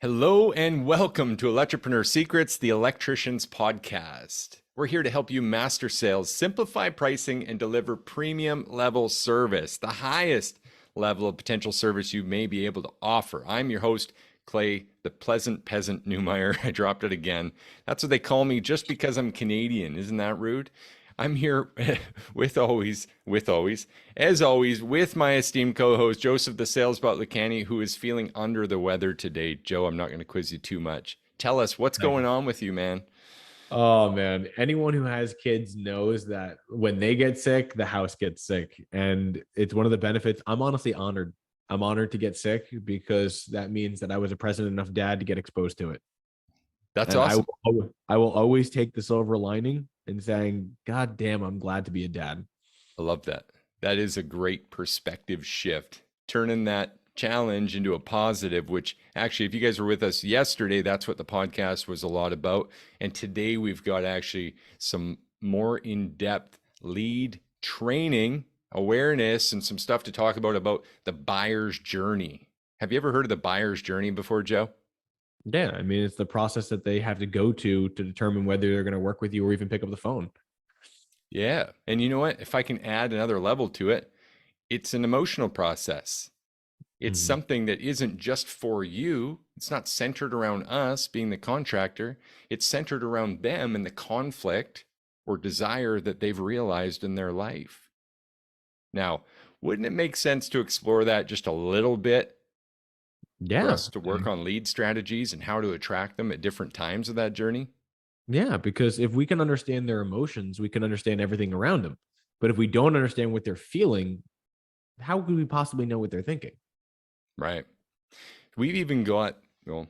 Hello and welcome to Electropreneur Secrets, the Electricians Podcast. We're here to help you master sales, simplify pricing, and deliver premium level service, the highest level of potential service you may be able to offer. I'm your host, Clay, the pleasant peasant Newmeyer. I dropped it again. That's what they call me just because I'm Canadian. Isn't that rude? I'm here as always, with my esteemed co-host, Joseph the Sales Bot Lucani, who is feeling under the weather today. Joe, I'm not going to quiz you too much. Tell us what's going on with you, man. Oh man, anyone who has kids knows that when they get sick, the house gets sick. And it's one of the benefits. I'm honestly honored. I'm honored to get sick because that means that I was a present enough dad to get exposed to it. That's And awesome. I will always take the silver lining and saying, God damn, I'm glad to be a dad. I love that. That is a great perspective shift. Turning that challenge into a positive, which actually, if you guys were with us yesterday, that's what the podcast was a lot about. And today we've got actually some more in-depth lead training, awareness, and some stuff to talk about the buyer's journey. Have you ever heard of the buyer's journey before, Joe? Yeah, I mean, it's the process that they have to go to determine whether they're going to work with you or even pick up the phone. Yeah. And you know what? If I can add another level to it, it's an emotional process. It's Mhm. something that isn't just for you. It's not centered around us being the contractor. It's centered around them and the conflict or desire that they've realized in their life. Now, wouldn't it make sense to explore that just a little bit for Yeah. us to work on lead strategies and how to attract them at different times of that journey? Yeah, because if we can understand their emotions, we can understand everything around them. But if we don't understand what they're feeling, how could we possibly know what they're thinking? Right. We've even got, well,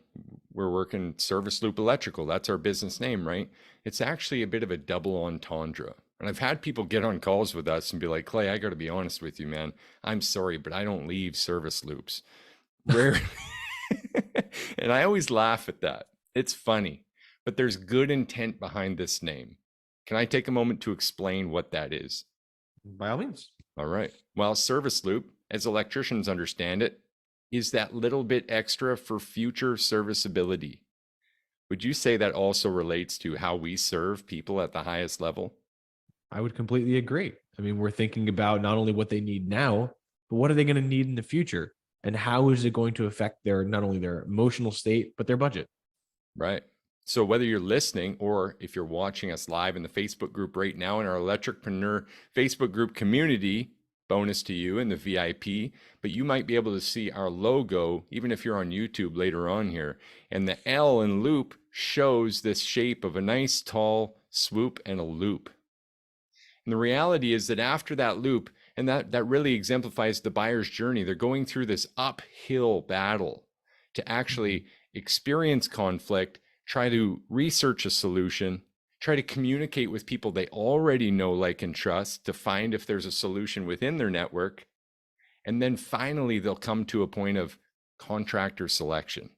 we're working Service Loop Electrical. That's our business name, right? It's actually a bit of a double entendre. And I've had people get on calls with us and be like, Clay, I got to be honest with you, man. I'm sorry, but I don't leave service loops. Rare. And I always laugh at that. It's funny, but there's good intent behind this name. Can I take a moment to explain what that is? By all means. All right. Well, service loop, as electricians understand it, is that little bit extra for future serviceability. Would you say that also relates to how we serve people at the highest level? I would completely agree. I mean, we're thinking about not only what they need now, but what are they going to need in the future? And how is it going to affect their not only their emotional state, but their budget? Right. So whether you're listening or if you're watching us live in the Facebook group right now in our Electricpreneur Facebook group community, bonus to you in the VIP, but you might be able to see our logo even if you're on YouTube later on here. And the L in loop shows this shape of a nice tall swoop and a loop. And the reality is that after that loop, and that really exemplifies the buyer's journey, they're going through this uphill battle to actually experience conflict, try to research a solution, try to communicate with people they already know, like, and trust to find if there's a solution within their network. And then finally, they'll come to a point of contractor selection.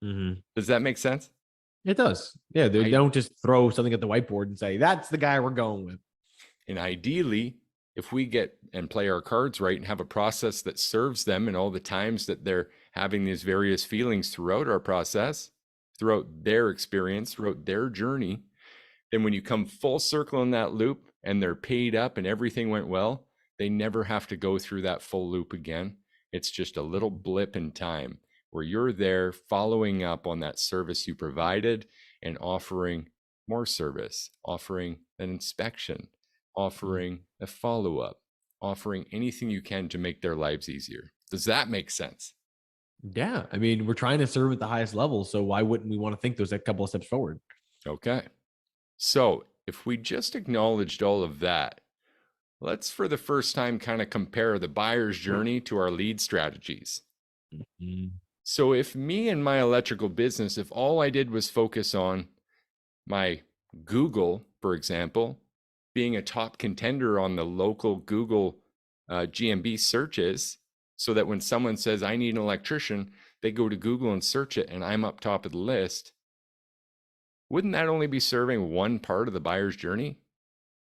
Mm-hmm. Does that make sense? It does. Yeah, they I don't just throw something at the whiteboard and say, that's the guy we're going with. And ideally, if we get and play our cards right and have a process that serves them and all the times that they're having these various feelings throughout our process, throughout their experience, throughout their journey, then when you come full circle in that loop and they're paid up and everything went well, they never have to go through that full loop again. It's just a little blip in time where you're there following up on that service you provided and offering more service, offering an inspection, offering a follow up, offering anything you can to make their lives easier. Does that make sense? Yeah. I mean, we're trying to serve at the highest level. So why wouldn't we want to think those a couple of steps forward? Okay. So if we just acknowledged all of that, let's for the first time kind of compare the buyer's journey to our lead strategies. Mhm. So if me and my electrical business, if all I did was focus on my Google, for example, being a top contender on the local Google GMB searches, so that when someone says, I need an electrician, they go to Google and search it and I'm up top of the list, wouldn't that only be serving one part of the buyer's journey?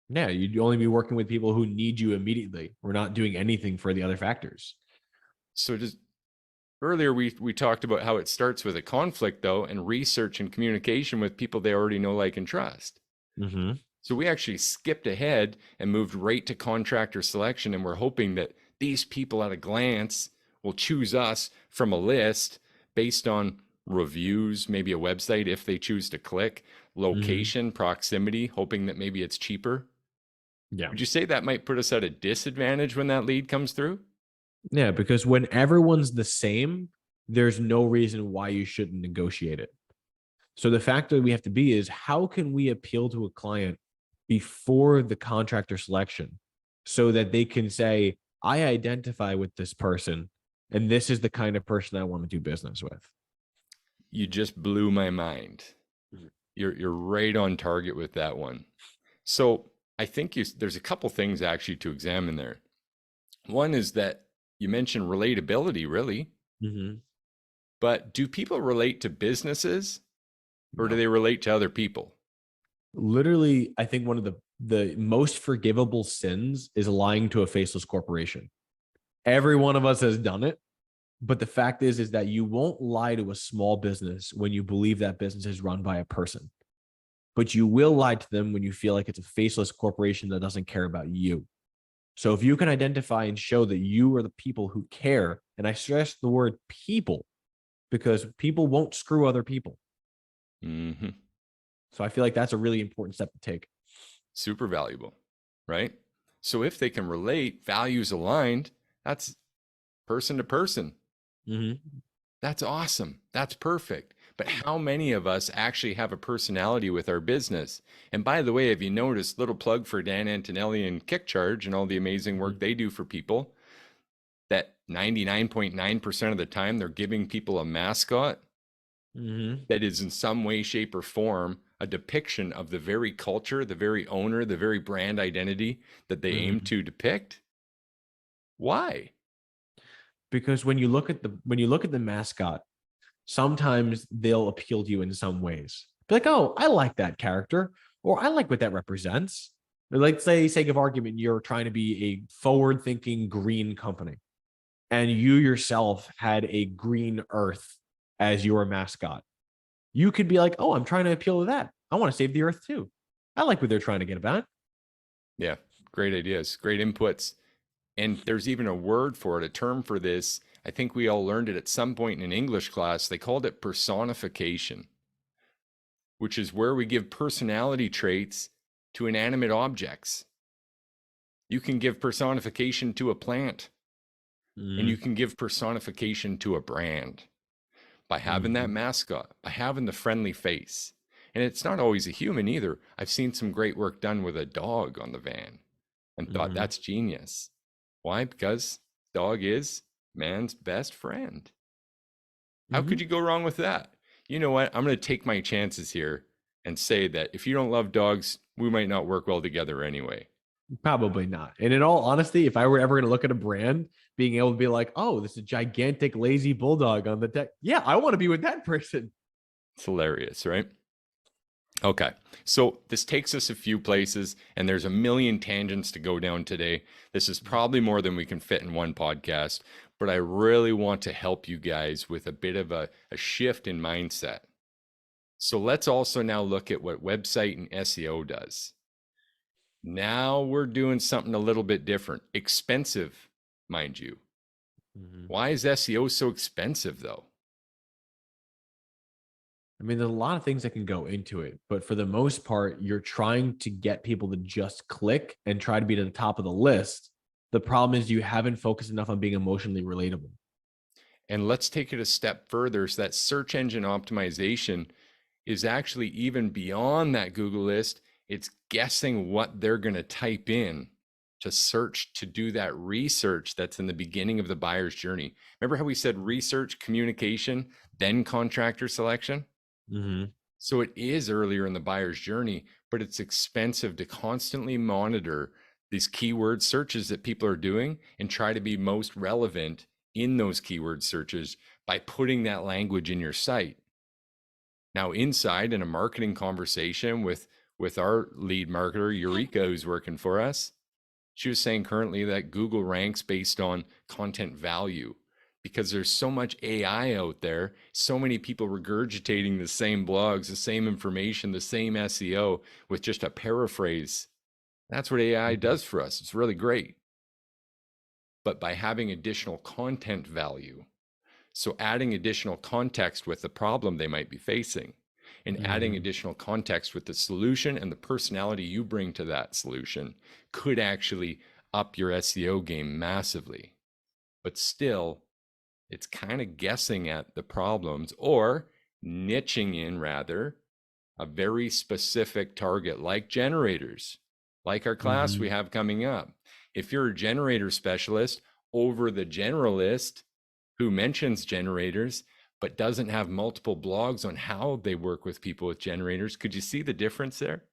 Yeah, you'd only be working with people who need you immediately. We're not doing anything for the other factors. So does Earlier, we talked about how it starts with a conflict, though, and research and communication with people they already know, like, and trust. Mm-hmm. So we actually skipped ahead and moved right to contractor selection. And we're hoping that these people at a glance will choose us from a list based on reviews, maybe a website if they choose to click, Mm-hmm. location, proximity, hoping that maybe it's cheaper. Yeah. Would you say that might put us at a disadvantage when that lead comes through? Yeah, because when everyone's the same, there's no reason why you shouldn't negotiate it. So the factor we have to be is how can we appeal to a client before the contractor selection so that they can say, I identify with this person and this is the kind of person I want to do business with. You just blew my mind. You're right on target with that one. So I think there's a couple things actually to examine there. One is that you mentioned relatability, really, Mm-hmm. but do people relate to businesses or do No. they relate to other people? Literally, I think one of the most forgivable sins is lying to a faceless corporation. Every one of us has done it. But the fact is that you won't lie to a small business when you believe that business is run by a person. But you will lie to them when you feel like it's a faceless corporation that doesn't care about you. So if you can identify and show that you are the people who care, and I stress the word people because people won't screw other people. Hmm. So I feel like that's a really important step to take. Super valuable, right? So if they can relate, values aligned, that's person to person. Mm-hmm. That's awesome. That's perfect. But how many of us actually have a personality with our business? And by the way, have you noticed, little plug for Dan Antonelli and Kick Charge and all the amazing work they do for people, that 99.9% of the time they're giving people a mascot Mm-hmm. that is in some way, shape, or form a depiction of the very culture, the very owner, the very brand identity that they aim Mm-hmm. to depict? Why? Because when you look at the mascot, sometimes they'll appeal to you in some ways. Be like, oh, I like that character, or I like what that represents. Like, say, sake of argument, you're trying to be a forward-thinking green company, and you yourself had a green Earth as your mascot. You could be like, oh, I'm trying to appeal to that. I want to save the Earth too. I like what they're trying to get about. Yeah, great ideas, great inputs. And there's even a word for it, a term for this. I think we all learned it at some point in an English class. They called it personification, which is where we give personality traits to inanimate objects. You can give personification to a plant, and you Mm-hmm. can give personification to a brand by having that Mm-hmm. mascot, by having the friendly face. And it's not always a human either. I've seen some great work done with a dog on the van and thought Mm-hmm. that's genius. Why? Because dog is man's best friend. How Mm-hmm. could you go wrong with that? You know what? I'm going to take my chances here and say that if you don't love dogs, we might not work well together anyway. Probably not. And in all honesty, if I were ever going to look at a brand, being able to be like, oh, this is a gigantic lazy bulldog on the deck. Yeah, I want to be with that person. It's hilarious, right? Okay. So this takes us a few places, and there's a million tangents to go down today. This is probably more than we can fit in one podcast, but I really want to help you guys with a bit of a shift in mindset. So let's also now look at what website and SEO does. Now we're doing something a little bit different. Expensive, mind you. Mhm. Why is SEO so expensive though? I mean, there's a lot of things that can go into it, but for the most part, you're trying to get people to just click and try to be to the top of the list. The problem is you haven't focused enough on being emotionally relatable. And let's take it a step further. So that search engine optimization is actually even beyond that Google list. It's guessing what they're going to type in to search to do that research that's in the beginning of the buyer's journey. Remember how we said research, communication, then contractor selection? Mm-hmm. So it is earlier in the buyer's journey, but it's expensive to constantly monitor these keyword searches that people are doing and try to be most relevant in those keyword searches by putting that language in your site. Now, inside in a marketing conversation with our lead marketer, Eureka, who's working for us, she was saying currently that Google ranks based on content value. because there's so much AI out there, so many people regurgitating the same blogs, the same information, the same SEO with just a paraphrase. That's what AI Mhm. does for us. It's really great. But by having additional content value, so adding additional context with the problem they might be facing, and adding Mhm. additional context with the solution and the personality you bring to that solution could actually up your SEO game massively. But still, it's kind of guessing at the problems or niching in rather a very specific target like generators, like our class we Mhm. have coming up. If you're a generator specialist over the generalist who mentions generators but doesn't have multiple blogs on how they work with people with generators, could you see the difference there?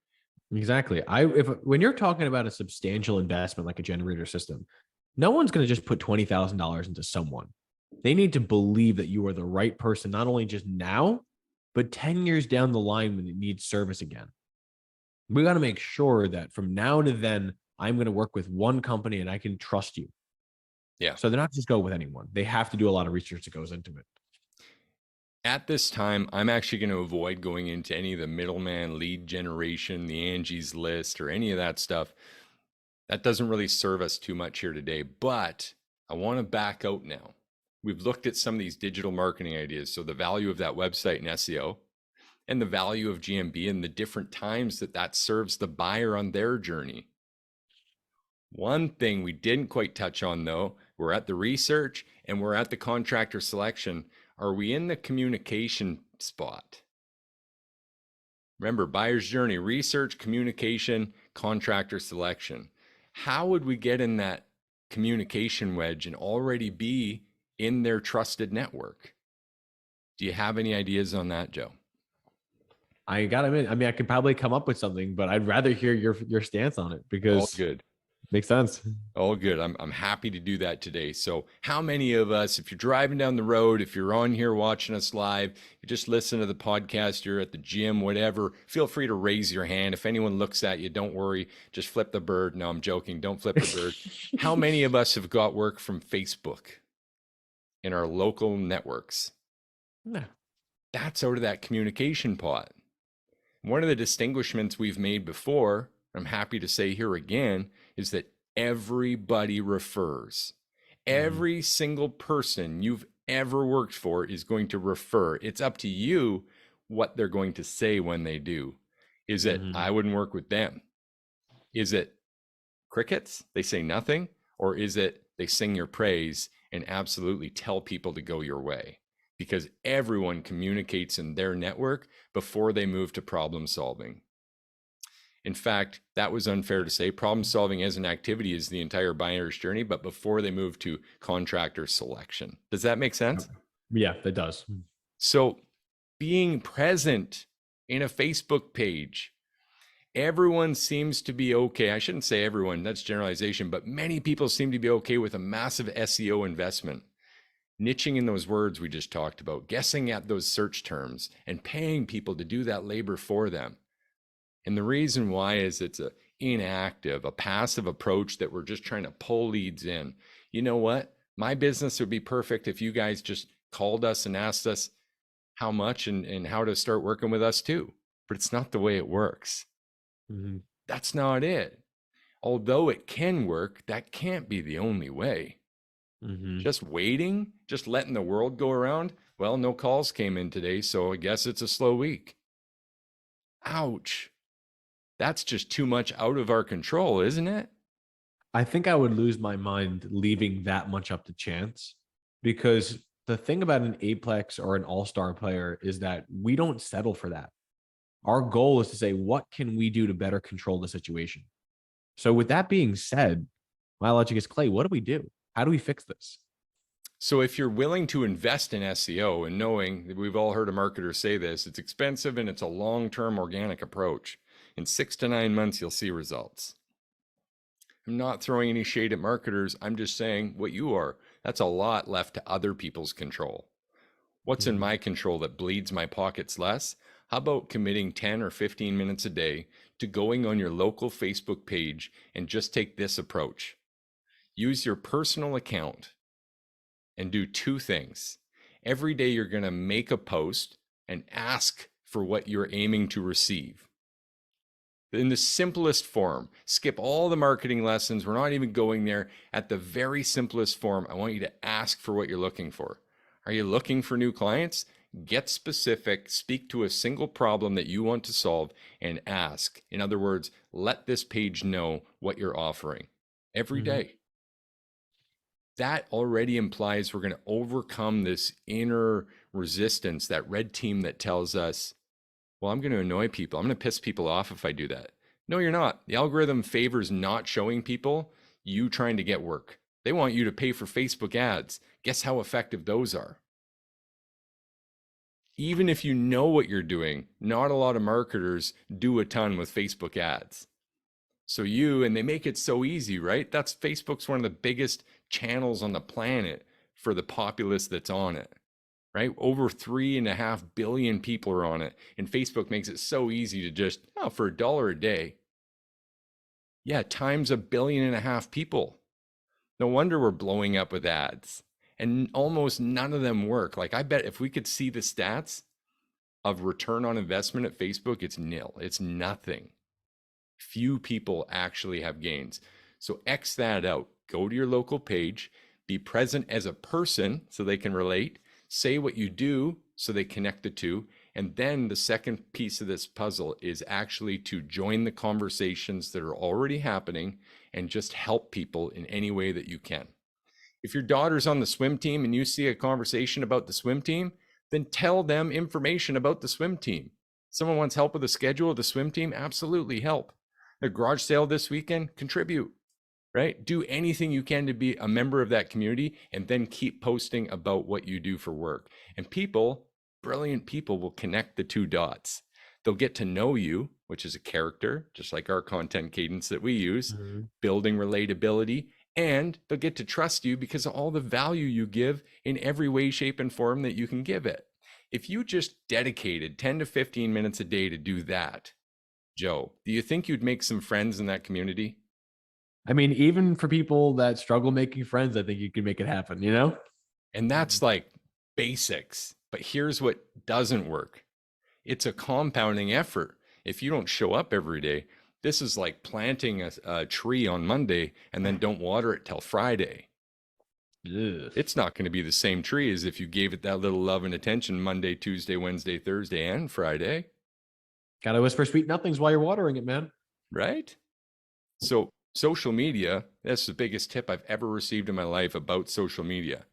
Exactly. I if when you're talking about a substantial investment like a generator system, no one's going to just put $20,000 into someone. They need to believe that you are the right person, not only just now, but 10 years down the line when it needs service again. We got to make sure that from now to then, I'm going to work with one company and I can trust you. Yeah. So they're not just go with anyone. They have to do a lot of research that goes into it. At this time, I'm actually going to avoid going into any of the middleman lead generation, the Angie's list, or any of that stuff. That doesn't really serve us too much here today, but I want to back out now. We've looked at some of these digital marketing ideas. So, the value of that website and SEO, and the value of GMB, and the different times that that serves the buyer on their journey. One thing we didn't quite touch on, though, we're at the research and we're at the contractor selection. Are we in the communication spot? Remember, buyer's journey, research, communication, contractor selection. How would we get in that communication wedge and already be in their trusted network? Do you have any ideas on that, Joe? I got to admit, I mean, I could probably come up with something, but I'd rather hear your stance on it All because good. it makes sense. All good. I'm happy to do that today. So, how many of us, if you're driving down the road, if you're on here watching us live, you just listen to the podcast, you're at the gym, whatever, feel free to raise your hand. If anyone looks at you, don't worry, just flip the bird. No, I'm joking. Don't flip the bird. How many of us have got work from Facebook in our local networks? Yeah. That's out of that communication pot. One of the distinguishments we've made before, I'm happy to say here again, is that everybody refers. Mhm. Every single person you've ever worked for is going to refer. It's up to you what they're going to say when they do. Is it, Mhm. I wouldn't work with them? Is it crickets? They say nothing? Or is it they sing your praise and absolutely tell people to go your way? Because everyone communicates in their network before they move to problem solving. In fact, that was unfair to say. Problem solving as an activity is the entire buyer's journey, but before they move to contractor selection. Does that make Yep. sense? Yeah, that does. So, being present in a Facebook page, everyone seems to be okay. I shouldn't say everyone, that's generalization, but many people seem to be okay with a massive SEO investment. Niching in those words we just talked about, guessing at those search terms, and paying people to do that labor for them. And the reason why is it's a inactive, a passive approach that we're just trying to pull leads in. You know what? My business would be perfect if you guys just called us and asked us how much and how to start working with us too. But it's not the way it works. Mhm. That's not it. Although it can work, that can't be the only way. Mhm. Just waiting, just letting the world go around. Well, no calls came in today, so I guess it's a slow week. Ouch. That's just too much out of our control, isn't it? I think I would lose my mind leaving that much up to chance because the thing about an Apex or an all-star player is that we don't settle for that. Our goal is to say, what can we do to better control the situation? So, with that being said, my logic is Clay, what do we do? How do we fix this? So if you're willing to invest in SEO and knowing that we've all heard a marketer say this, it's expensive and it's a long-term organic approach. In 6 to 9 months, you'll see results. I'm not throwing any shade at marketers. I'm just saying what you are. That's a lot left to other people's control. What's in Mhm. my control that bleeds my pockets less? How about committing 10 or 15 minutes a day to going on your local Facebook page and just take this approach? Use your personal account and do two things. Every day, you're going to make a post and ask for what you're aiming to receive in the simplest form. Skip all the marketing lessons. We're not even going there. At the very simplest form, I want you to ask for what you're looking for. Are you looking for new clients? Get specific, speak to a single problem that you want to solve, and ask. In other words, let this page know what you're offering every Mhm. day. That already implies we're going to overcome this inner resistance, that red team that tells us, well, I'm going to annoy people. I'm going to piss people off if I do that. No, you're not. The algorithm favors not showing people you trying to get work. They want you to pay for Facebook ads. Guess how effective those are? Even if you know what you're doing, not a lot of marketers do a ton with Facebook ads. So and they make it so easy, right? That's Facebook's one of the biggest channels on the planet for the populace that's on it, right? Over 3.5 billion people are on it. And Facebook makes it so easy to just, for $1 a day. Yeah, times 1.5 billion people. No wonder we're blowing up with ads. And almost none of them work. Like, I bet if we could see the stats of return on investment at Facebook, it's nil. It's nothing. Few people actually have gains. So X that out. Go to your local page, be present as a person so they can relate, say what you do so they connect the two. And then the second piece of this puzzle is actually to join the conversations that are already happening and just help people in any way that you can. If your daughter's on the swim team and you see a conversation about the swim team, then tell them information about the swim team. Someone wants help with the schedule of the swim team? Absolutely help. The garage sale this weekend? Contribute, right? Do anything you can to be a member of that community and then keep posting about what you do for work. And people, brilliant people, will connect the two dots. They'll get to know you, which is a character, just like our content cadence that we use, building relatability, and they'll get to trust you because of all the value you give in every way, shape, and form that you can give it. If you just dedicated 10 to 15 minutes a day to do that, Joe, do you think you'd make some friends in that community? I mean, even for people that struggle making friends, I think you can make it happen, you know? And that's like basics. But here's what doesn't work, it's a compounding effort. If you don't show up every day, this is like planting a tree on Monday and then don't water it till Friday. Ugh. It's not going to be the same tree as if you gave it that little love and attention Monday, Tuesday, Wednesday, Thursday, and Friday, Gotta whisper sweet nothings while you're watering it, man. right? So, social media, that's the biggest tip I've ever received in my life about social media.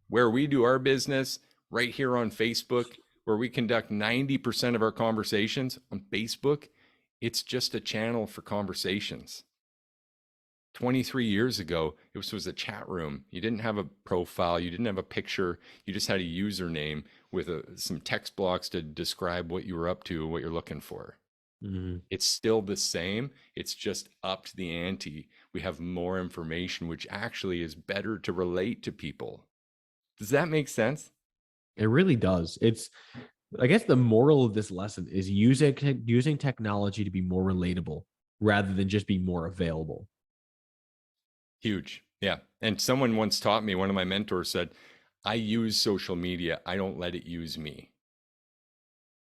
Where we do our business, right here on Facebook, where we conduct 90% of our conversations on Facebook, it's just a channel for conversations. 23 years ago, it was a chat room. You didn't have a profile, you didn't have a picture, you just had a username with some text blocks to describe what you were up to, what you're looking for. It's still the same. It's just upped the ante. We have more information, which actually is better to relate to people. Does that make sense? It really does. I guess the moral of this lesson is using technology to be more relatable rather than just be more available. Huge. Yeah. And someone once taught me, one of my mentors said, I use social media, I don't let it use me.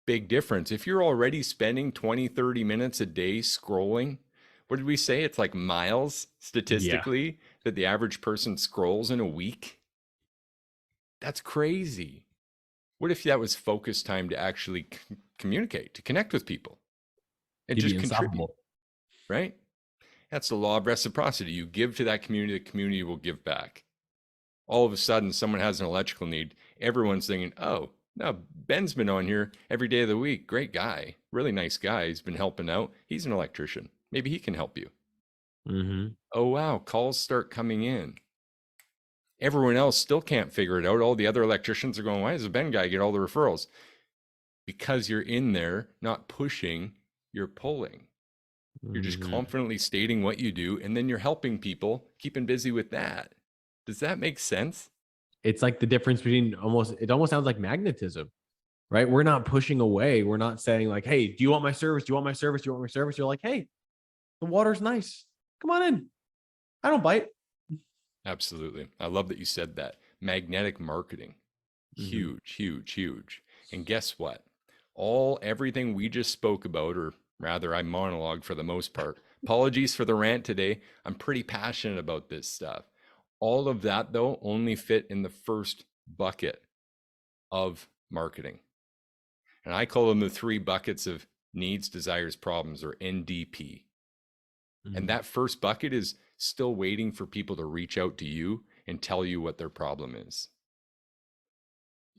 Big difference. If you're already spending 20, 30 minutes a day scrolling, what did we say? It's like miles Yeah. statistically that the average person scrolls in a week. That's crazy. What if that was focus time to actually communicate, to connect with people and You'd be just contribute, unstoppable. right? That's the law of reciprocity. You give to that community, the community will give back. All of a sudden, someone has an electrical need. Everyone's thinking, oh, no, Ben's been on here every day of the week. Great guy, really nice guy. He's been helping out. He's an electrician. Maybe he can help you. Oh, wow, calls start coming in. Everyone else still can't figure it out. All the other electricians are going, why does the Ben guy get all the referrals? Because you're in there, not pushing, you're pulling. You're just confidently stating what you do, and then you're helping people, keeping busy with that. Does that make sense? It's like the difference between it almost sounds like magnetism, right? We're not pushing away. We're not saying like, hey, do you want my service? Do you want my service? Do you want my service? You're like, hey, the water's nice. Come on in. I don't bite. Absolutely. I love that you said that. magnetic marketing. Hmm. Huge, huge, huge. And guess what? Everything we just spoke about, or rather, I monologued for the most part. Apologies for the rant today. I'm pretty passionate about this stuff. All of that, though, only fit in the first bucket of marketing. And I call them the three buckets of needs, desires, problems, or NDP. And Hmm. that first bucket is still waiting for people to reach out to you and tell you what their problem is.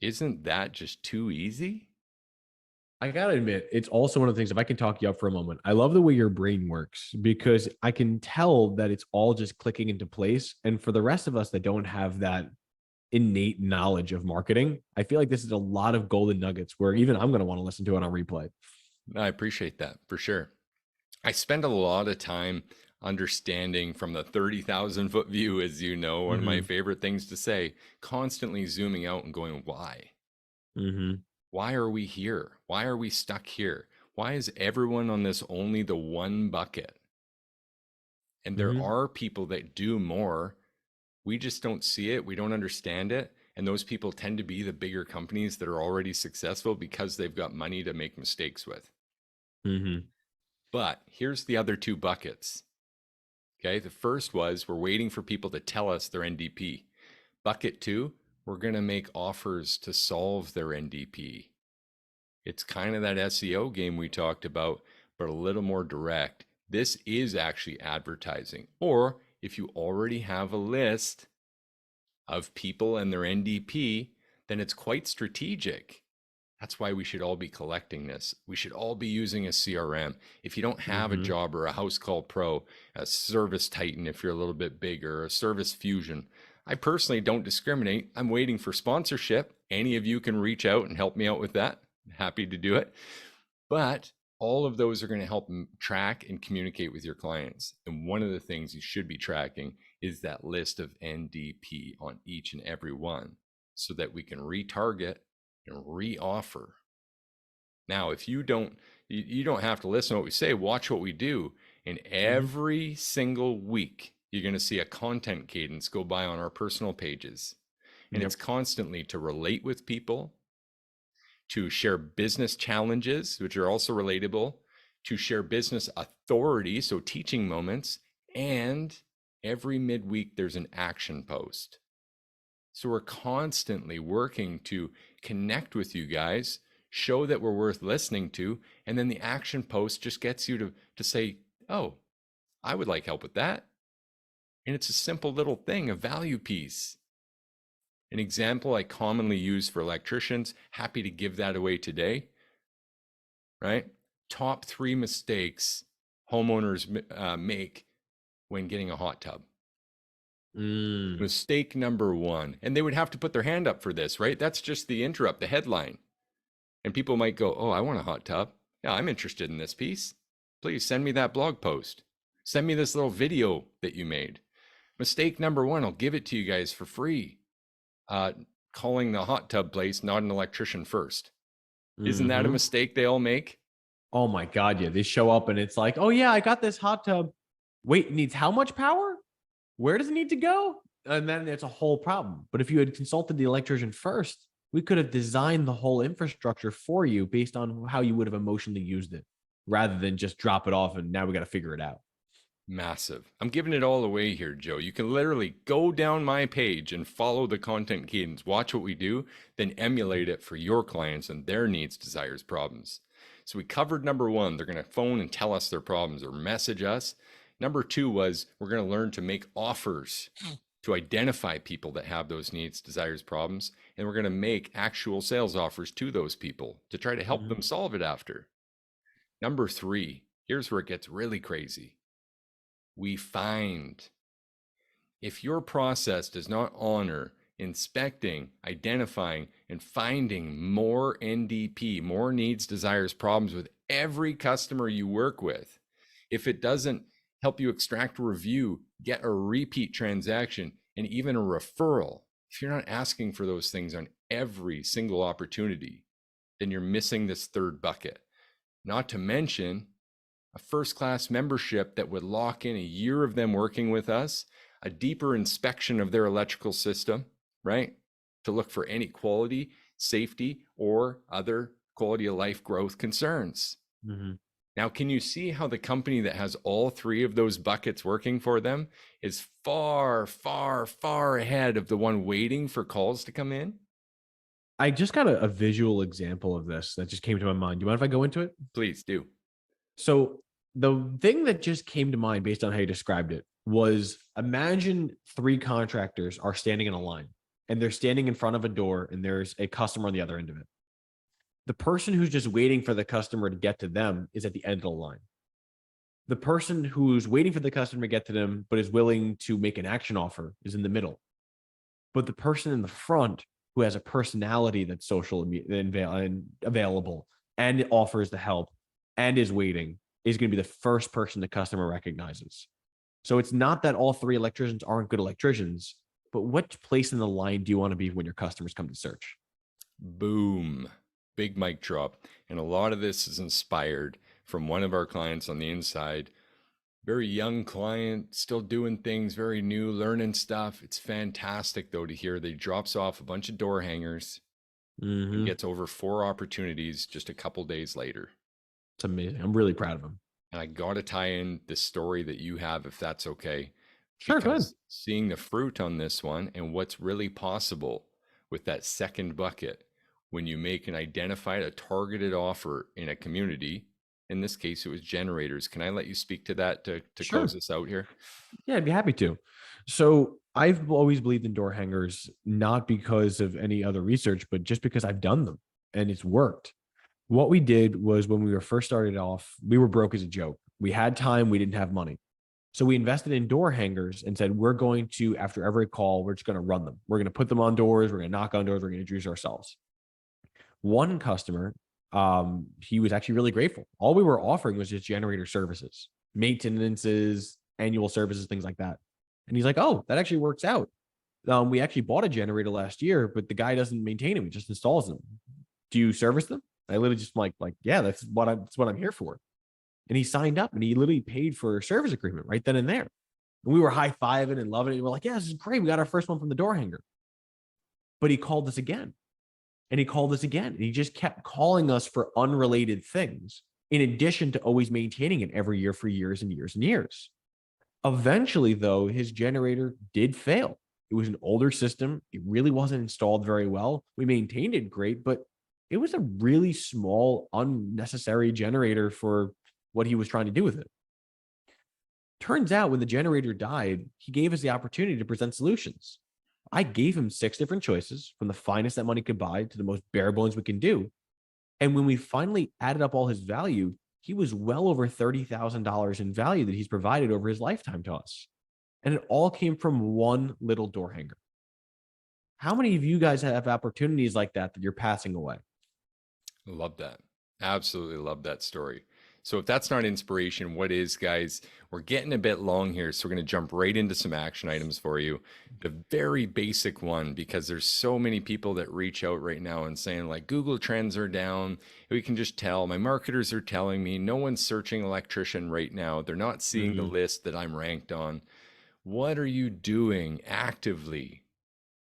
Isn't that just too easy? I gotta admit, it's also one of the things, if I can talk you up for a moment, I love the way your brain works because I can tell that it's all just clicking into place. And for the rest of us that don't have that innate knowledge of marketing, I feel like this is a lot of golden nuggets where even I'm going to want to listen to it on replay. I appreciate that for sure. I spend a lot of time understanding from the 30,000 foot view, as you know, one of my Hmm. favorite things to say, constantly zooming out and going, why? Hmm. Why are we here? Why are we stuck here? Why is everyone on this only the one bucket? And there Hmm. are people that do more. We just don't see it. We don't understand it. And those people tend to be the bigger companies that are already successful because they've got money to make mistakes with. Hmm. But here's the other two buckets. Okay. The first was we're waiting for people to tell us their NDP. Bucket two, we're going to make offers to solve their NDP. It's kind of that SEO game we talked about, but a little more direct. This is actually advertising. Or if you already have a list of people and their NDP, then it's quite strategic. That's why we should all be collecting this. We should all be using a CRM. If you don't have a Hmm. Jobber, a House Call Pro, a Service Titan, if you're a little bit bigger, a Service Fusion, I personally don't discriminate. I'm waiting for sponsorship. Any of you can reach out and help me out with that. I'm happy to do it. But all of those are going to help track and communicate with your clients. And one of the things you should be tracking is that list of NDP on each and every one so that we can retarget and re-offer. Now, if you don't have to listen to what we say, watch what we do. And Hmm. every single week, you're going to see a content cadence go by on our personal pages. And it's Yep. constantly to relate with people, to share business challenges, which are also relatable, to share business authority, so teaching moments, and every midweek there's an action post. So we're constantly working to connect with you guys, show that we're worth listening to, and then the action post just gets you to say, "Oh, I would like help with that." And it's a simple little thing, a value piece. An example I commonly use for electricians, happy to give that away today, right? Top three mistakes homeowners make when getting a hot tub. Mm. Mistake number one, and they would have to put their hand up for this, right? That's just the interrupt, the headline. And people might go, "Oh, I want a hot tub. Yeah, I'm interested in this piece. Please send me that blog post. Send me this little video that you made." Mistake number one, I'll give it to you guys for free. Uh, Calling the hot tub place not an electrician first. Isn't that a Hmm. mistake they all make? Oh my God. Yeah. They show up and it's like, oh, yeah, I got this hot tub. Wait, it needs how much power? Where does it need to go? And then it's a whole problem. But if you had consulted the electrician first, we could have designed the whole infrastructure for you based on how you would have emotionally used it rather than just drop it off and now we got to figure it out. Massive. I'm giving it all away here, Joe. You can literally go down my page and follow the content cadence, watch what we do, then emulate it for your clients and their needs, desires, problems. So we covered number one, they're going to phone and tell us their problems or message us. Number two was we're going to learn to make offers to identify people that have those needs, desires, problems, and we're going to make actual sales offers to those people to try to help Mhm. them solve it after. Number three, here's where it gets really crazy. We find if your process does not honor inspecting, identifying, and finding more NDP, more needs, desires, problems with every customer you work with, if it doesn't help you extract a review, get a repeat transaction, and even a referral, if you're not asking for those things on every single opportunity, then you're missing this third bucket. Not to mention a first class membership that would lock in a year of them working with us, a deeper inspection of their electrical system, right? To look for any quality, safety, or other quality of life growth concerns. Mhm. Now, can you see how the company that has all three of those buckets working for them is far, far, far ahead of the one waiting for calls to come in? I just got a visual example of this that just came to my mind. Do you mind if I go into it? Please do. So the thing that just came to mind based on how you described it was, imagine three contractors are standing in a line and they're standing in front of a door and there's a customer on the other end of it. The person who's just waiting for the customer to get to them is at the end of the line. The person who's waiting for the customer to get to them but is willing to make an action offer is in the middle. But the person in the front who has a personality that's social and available and offers the help and is waiting is going to be the first person the customer recognizes. So it's not that all three electricians aren't good electricians, but what place in the line do you want to be when your customers come to search? Boom. Big mic drop. And a lot of this is inspired from one of our clients on the inside. Very young client, still doing things, very new, learning stuff. It's fantastic though to hear that he drops off a bunch of door hangers and Mm-hmm. gets over 4 opportunities just a couple days later. It's amazing. I'm really proud of him. And I got to tie in the story that you have, if that's okay, Sure, go ahead. because seeing the fruit on this one and what's really possible with that second bucket when you make an identified, a targeted offer in a community. In this case, it was generators. Can I let you speak to that to close Sure. this out here? Yeah, I'd be happy to. So I've always believed in door hangers, not because of any other research, but just because I've done them and it's worked. What we did was, when we were first started off, we were broke as a joke. We had time, we didn't have money. So we invested in door hangers and said, we're going to, after every call, we're just going to run them. We're going to put them on doors. We're going to knock on doors. We're going to introduce ourselves. One customer, he was actually really grateful. All we were offering was just generator services, maintenances, annual services, things like that. And he's like, oh, that actually works out. We actually bought a generator last year, but the guy doesn't maintain them. He just installs them. Do you service them? I literally just like, yeah, that's what I'm here for. And he signed up and he literally paid for a service agreement right then and there. And we were high fiving and loving it. We're like, yeah, this is great. We got our first one from the door hanger. But he called us again and he called us again. And he just kept calling us for unrelated things, in addition to always maintaining it every year for years and years and years. Eventually, though, his generator did fail. It was an older system. It really wasn't installed very well. We maintained it great, but it was a really small, unnecessary generator for what he was trying to do with it. Turns out when the generator died, he gave us the opportunity to present solutions. I gave him 6 different choices, from the finest that money could buy to the most bare bones we can do. And when we finally added up all his value, he was well over $30,000 in value that he's provided over his lifetime to us. And it all came from one little door hanger. How many of you guys have opportunities like that you're passing away? Love that. Absolutely love that story. So if that's not inspiration, what is, guys? We're getting a bit long here, so we're going to jump right into some action items for you. The very basic one, because there's so many people that reach out right now and saying like Google trends are down. We can just tell. My marketers are telling me no one's searching electrician right now. They're not seeing the Mm-hmm. list that I'm ranked on. What are you doing actively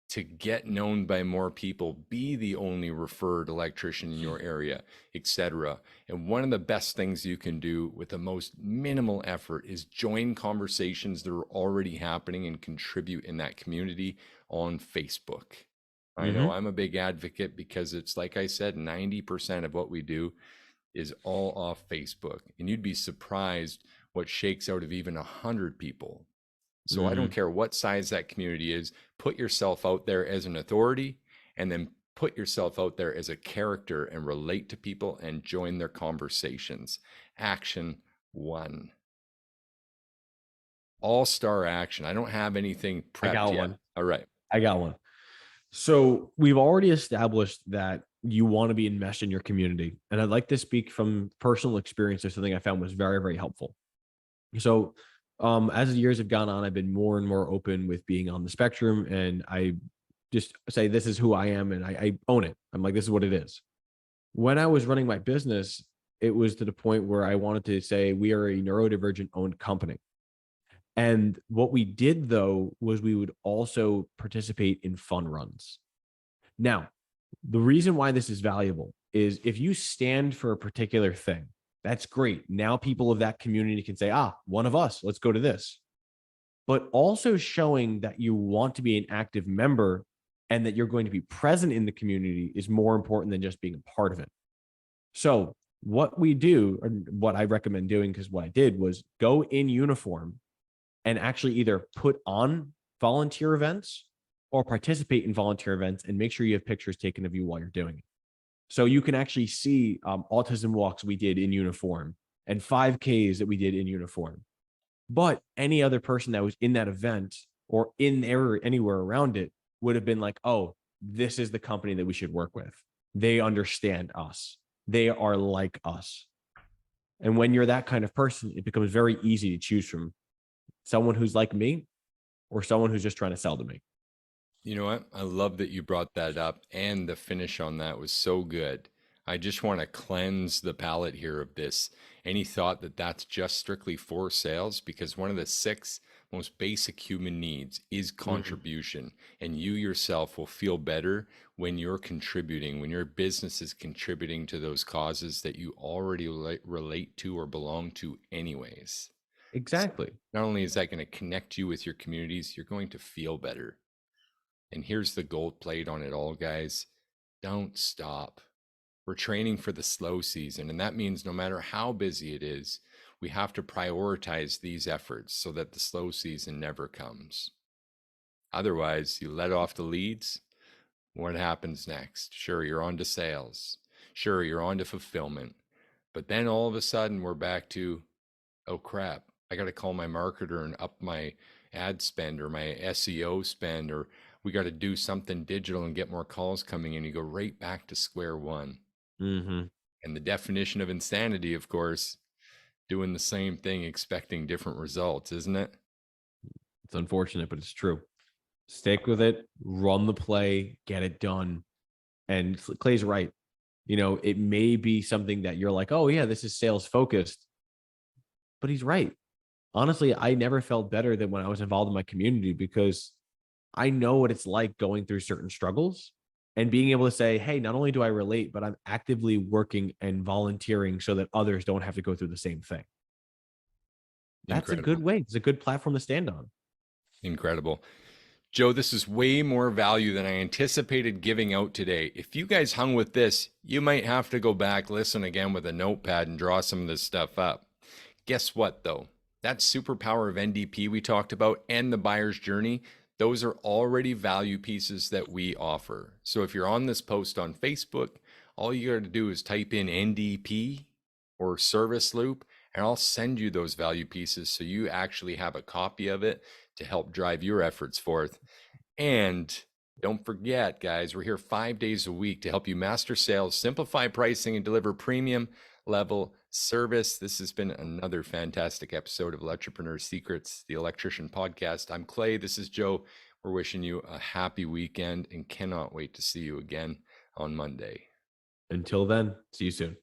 to get known by more people, be the only referred electrician in your area, etc. And one of the best things you can do with the most minimal effort is join conversations that are already happening and contribute in that community on Facebook. I know Mm-hmm. I'm a big advocate because it's like I said, 90% of what we do is all off Facebook. And you'd be surprised what shakes out of even 100 people. So I don't Mm-hmm. care what size that community is, put yourself out there as an authority and then put yourself out there as a character and relate to people and join their conversations. Action 1. All-star action. I don't have anything I prepped got yet. one. All right. I got one. So we've already established that you want to be enmeshed in your community. And I'd like to speak from personal experience of something I found was very, very helpful. So as the years have gone on, I've been more and more open with being on the spectrum. And I just say, this is who I am. And I own it. I'm like, this is what it is. When I was running my business, it was to the point where I wanted to say, we are a neurodivergent owned company. And what we did though was we would also participate in fun runs. Now, the reason why this is valuable is if you stand for a particular thing, that's great. Now people of that community can say, ah, one of us, let's go to this. But also showing that you want to be an active member and that you're going to be present in the community is more important than just being a part of it. So, what we do, or what I recommend doing, because what I did was go in uniform and actually either put on volunteer events or participate in volunteer events and make sure you have pictures taken of you while you're doing it. So you can actually see autism walks we did in uniform and 5Ks that we did in uniform. But any other person that was in that event or in there or anywhere around it would have been like, oh, this is the company that we should work with. They understand us. They are like us. And when you're that kind of person, it becomes very easy to choose from someone who's like me or someone who's just trying to sell to me. You know what? I love that you brought that up, and the finish on that was so good. I just want to cleanse the palate here of this. Any thought that that's just strictly for sales? Because one of the six most basic human needs is Mhm. contribution, and you yourself will feel better when you're contributing, when your business is contributing to those causes that you already relate to or belong to, anyways. So Exactly. not only is that going to connect you with your communities, you're going to feel better. And here's the gold plate on it all, guys. Don't stop. We're training for the slow season. And that means no matter how busy it is, we have to prioritize these efforts so that the slow season never comes. Otherwise, you let off the leads. What happens next? Sure, you're on to sales. Sure, you're on to fulfillment. But then all of a sudden, we're back to, oh crap, I got to call my marketer and up my ad spend or my SEO spend, or we got to do something digital and get more calls coming in. You go right back to square one. Hmm. And the definition of insanity, of course, doing the same thing, expecting different results, isn't it? It's unfortunate, but it's true. Stick with it, run the play, get it done. And Clay's right. It may be something that you're like, oh, yeah, this is sales focused, but he's right. Honestly, I never felt better than when I was involved in my community because I know what it's like going through certain struggles and being able to say, hey, not only do I relate, but I'm actively working and volunteering so that others don't have to go through the same thing. That's a good Incredible. way. It's a good platform to stand on. Incredible. Joe, this is way more value than I anticipated giving out today. If you guys hung with this, you might have to go back, listen again with a notepad, and draw some of this stuff up. Guess what, though? That superpower of NDP we talked about and the buyer's journey, those are already value pieces that we offer. So if you're on this post on Facebook, all you got to do is type in NDP or service loop, and I'll send you those value pieces so you actually have a copy of it to help drive your efforts forth. And don't forget, guys, we're here 5 days a week to help you master sales, simplify pricing, and deliver premium level service. This has been another fantastic episode of Electrepreneur Secrets, the Electrician Podcast. I'm Clay. This is Joe. We're wishing you a happy weekend and cannot wait to see you again on Monday. Until then, see you soon.